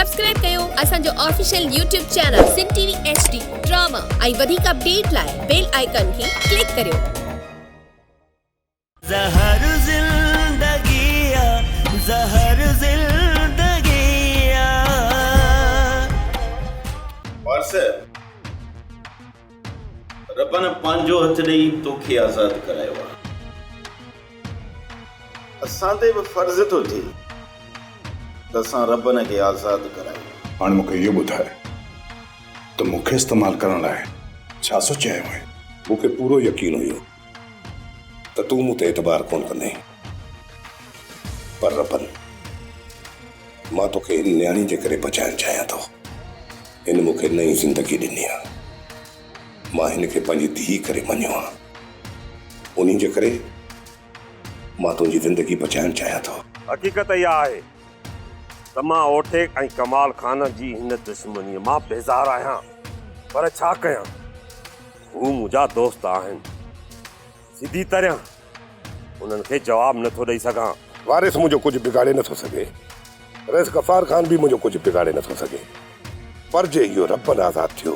Subscribe कयो असांजो official YouTube channel सिन TV HD drama ऐं वधीक अपडेट लाइ बेल आइकन खे क्लिक करियो। ज़हर ज़िंदगिया ज़हर ज़िंदगिया वारस रब ने पंहिंजो हथ ॾेई तोखे आज़ाद करायो आहे। असां ते बि फर्ज़ थो थिए त असां रब खे आज़ाद करायूं। हाणे मूंखे इहो ॿुधाए त मूंखे इस्तेमालु करण लाइ छा सोचियो आहे? मूंखे पूरो यकीन हुयो त तूं मूं ते एतबार कोन कंदे, पर रबन मां तोखे हिन न्याणी जे करे बचाइण चाहियां थो। हिन मूंखे नई ज़िंदगी ॾिनी आहे, मां हिनखे पंहिंजी धीउ करे मञियो आहे। उन्ही जे करे मां तुंहिंजी ज़िंदगी बचाइण चाहियां थो। हक़ीक़त इहा आहे त मां ओठे ऐं कमाल खान जी हिन दुश्मनीअ मां बेज़ार आहियां, पर छा कयां? हू मुंहिंजा दोस्त आहिनि, सिधी तरह उन्हनि खे जवाबु नथो ॾेई सघां। वारिस मुंहिंजो कुझु बिगाड़े नथो सघे, रईस गफ़ार ख़ान बि मुंहिंजो कुझु बिगाड़े नथो सघे, पर जे इहो रब आज़ाद थियो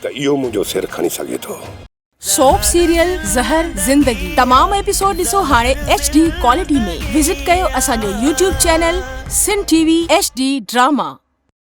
त इहो मुंहिंजो सिर खणी सघे थो। सोप सीरियल ज़हर ज़िंदगी तमाम एपिसोड ॾिसो हाणे HD क्वालिटी में। विजिट कयो असांजो YouTube चैनल सिन टीवी HD ड्रामा।